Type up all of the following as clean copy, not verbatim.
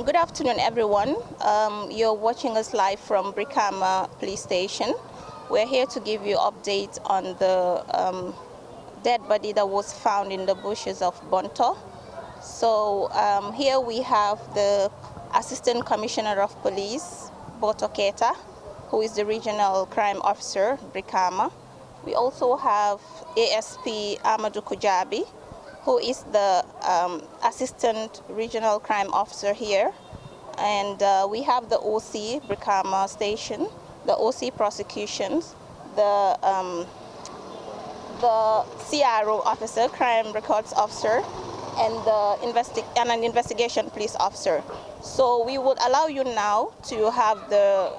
Good afternoon, everyone. You're watching us live from Brikama police station. We're here to give you updates on the dead body that was found in the bushes of Bonto. So here we have the Assistant Commissioner of Police, Bonto, who is the Regional Crime Officer, Brikama. We also have ASP Amadou Kujabi, who is the Assistant Regional Crime Officer here. And we have the OC, Brikama Station, the OC Prosecutions, the CRO Officer, Crime Records Officer, and an Investigation Police Officer. So we would allow you now to have the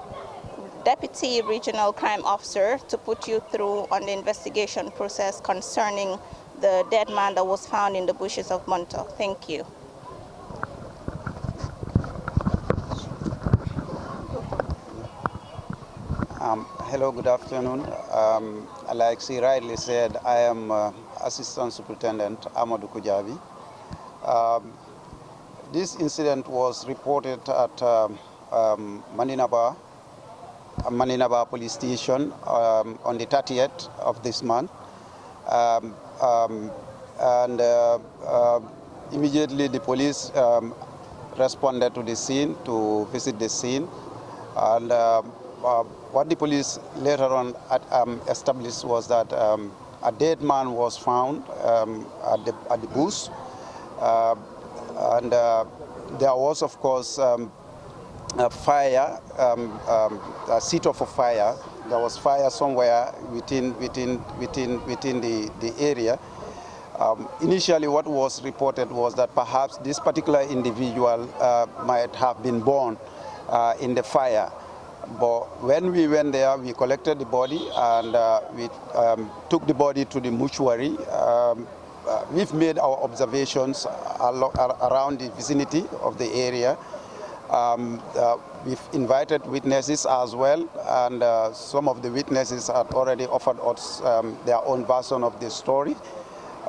Deputy Regional Crime Officer to put you through on the investigation process concerning the dead man that was found in the bushes of Bonto. Thank you. Hello, good afternoon. Like she rightly said, I am Assistant Superintendent Amadou Kujabi. This incident was reported at Maninaba Police Station on the 30th of this month. Immediately the police responded to the scene to visit the scene, and what the police later on established was that a dead man was found at the bush, and there was, of course, a fire, a seat of a fire. There was fire somewhere within the area. Initially, what was reported was that perhaps this particular individual might have been born in the fire. But when we went there, we collected the body and we took the body to the mortuary. We've made our observations around the vicinity of the area. We've invited witnesses as well, and some of the witnesses had already offered us their own version of the story.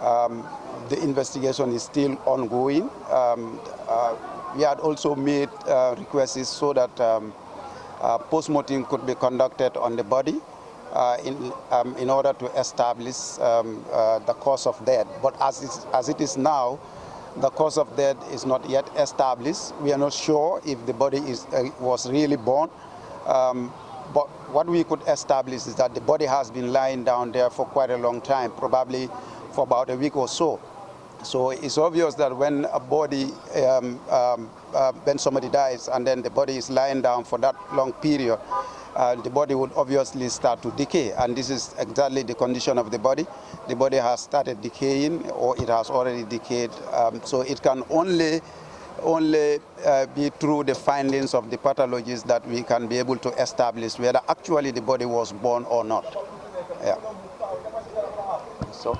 The investigation is still ongoing. We had also made requests so that post-mortem could be conducted on the body in order to establish the cause of death. But as it is now, the cause of death is not yet established. We are not sure if the body was really born. But what we could establish is that the body has been lying down there for quite a long time, probably for about a week or so. So it's obvious that when a body, when somebody dies and then the body is lying down for that long period, the body would obviously start to decay. And this is exactly the condition of the body. The body has started decaying, or it has already decayed. So it can only be through the findings of the pathologists that we can be able to establish whether actually the body was born or not. Yeah. So.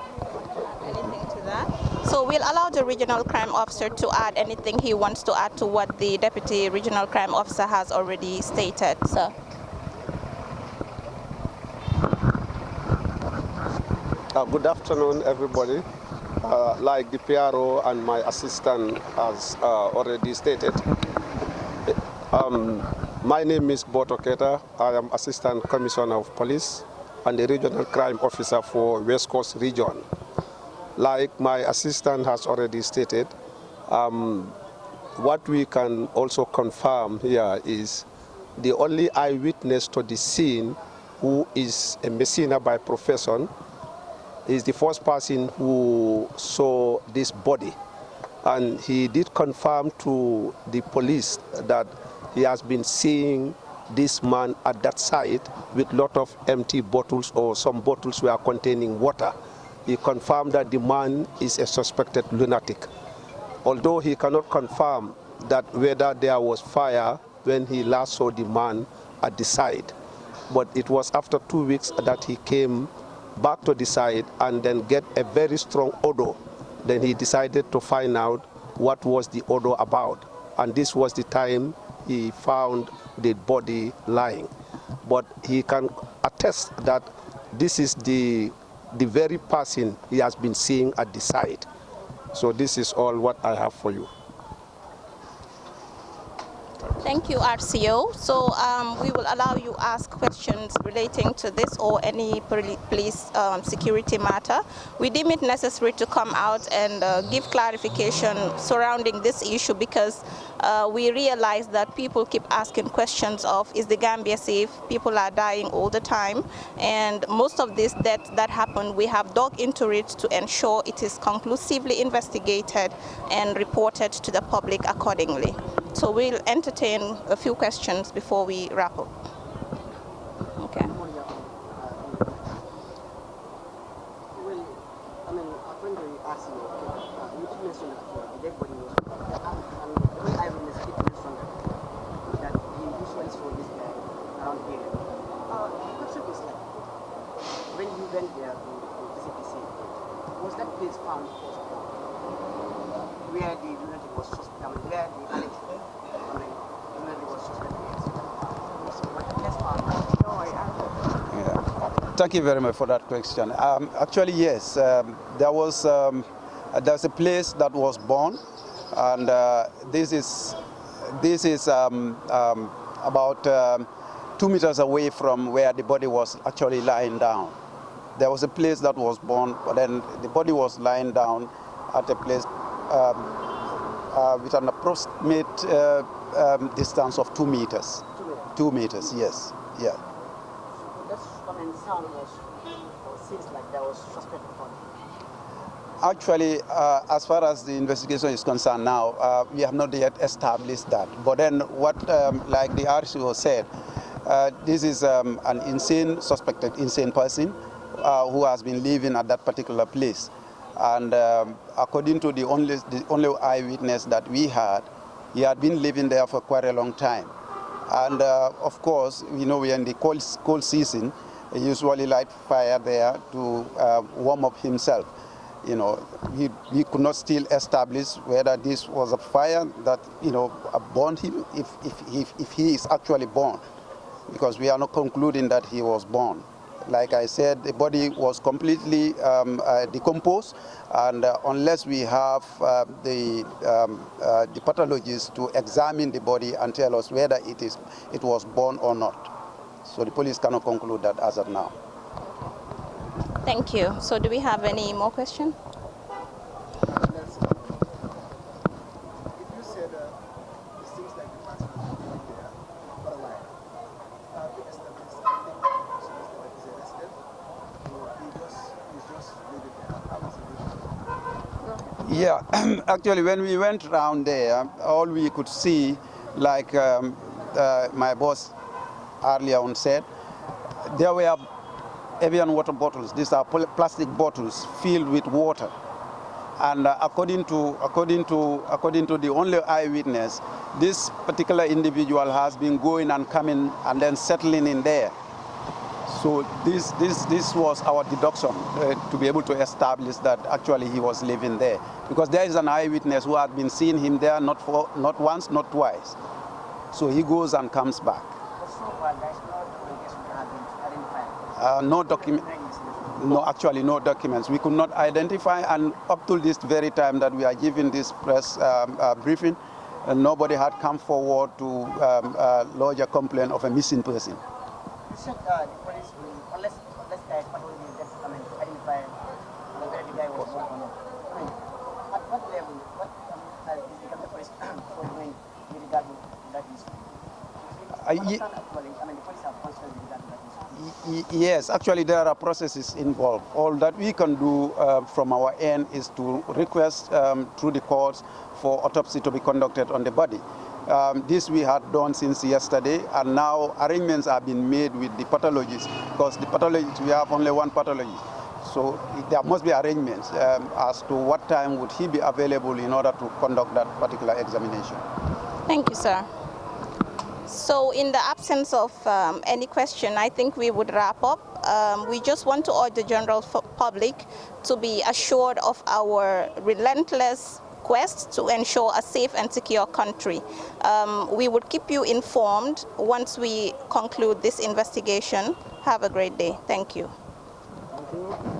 Anything to that? So we'll allow the Regional Crime Officer to add anything he wants to add to what the Deputy Regional Crime Officer has already stated, sir. Good afternoon, everybody. Like the PRO and my assistant has already stated, my name is Bonto. I am Assistant Commissioner of Police and the Regional Crime Officer for West Coast Region. Like my assistant has already stated, what we can also confirm here is the only eyewitness to the scene, who is a Messina by profession, is the first person who saw this body. And he did confirm to the police that he has been seeing this man at that site with a lot of empty bottles, or some bottles were containing water. He confirmed that the man is a suspected lunatic. Although he cannot confirm that whether there was fire when he last saw the man at the site. But it was after 2 weeks that he came back to the site and then get a very strong odor. Then he decided to find out what was the odor about. And this was the time he found the body lying. But he can attest that this is the very person he has been seeing at the site. So this is all what I have for you. Thank you, RCO. So we will allow you ask questions relating to this or any police security matter. We deem it necessary to come out and give clarification surrounding this issue because we realize that people keep asking questions of, is the Gambia safe? People are dying all the time. And most of these deaths that happen, we have dug into it to ensure it is conclusively investigated and reported to the public accordingly. So we'll entertain a few questions before we wrap up. Okay. Well, I mean, when they asked you, you mentioned that the dead body was, and eyewitness did mention that he usually saw this guy around here. The question is like, when you went there to visit the scene, was that place found first of all, where the lunatic was suspected, I mean, where the alleged lunatic was suspected? Thank you very much for that question. Actually, yes, there's a place that was born, and this is about 2 meters away from where the body was actually lying down. There was a place that was born, but then the body was lying down at a place with an approximate distance of 2 meters. 2 meters, yes, yeah. So that's, I mean, sound was, or seems like there was suspect upon him. Actually, as far as the investigation is concerned now, we have not yet established that. But then what, like the RCO said, this is an suspected insane person who has been living at that particular place. And according to the only eyewitness that we had, he had been living there for quite a long time. And of course, you know, we're in the cold season. He usually light fire there to warm up himself. You know, we could not still establish whether this was a fire that, you know, burned him, if he is actually born, because we are not concluding that he was born. Like I said, the body was completely decomposed, and unless we have the pathologists to examine the body and tell us whether it was born or not. So the police cannot conclude that as of now. Thank you. So do we have any more questions? Yeah, actually, when we went around there, all we could see, like my boss earlier on said, there were Evian water bottles. These are plastic bottles filled with water. And according to the only eyewitness, this particular individual has been going and coming and then settling in there. So this was our deduction to be able to establish that actually he was living there, because there is an eyewitness who had been seeing him there not once, not twice. So he goes and comes back. No, actually no documents. We could not identify, and up to this very time that we are giving this press briefing, nobody had come forward to lodge a complaint of a missing person. You said the police will, unless there is pathology that identify whether the guy was born or not. I mean, at what level, what is the Gambia police doing with regard to that issue? The police have concerns with regard to that issue. Yes, actually there are processes involved. All that we can do from our end is to request through the courts for autopsy to be conducted on the body. This we had done since yesterday, and now arrangements have been made with the pathologist, because the pathologist, we have only one pathologist. So there must be arrangements as to what time would he be available in order to conduct that particular examination. Thank you, sir. So in the absence of any question, I think we would wrap up. We just want to urge the general public to be assured of our relentless quest to ensure a safe and secure country. We would keep you informed once we conclude this investigation. Have a great day. Thank you. Thank you.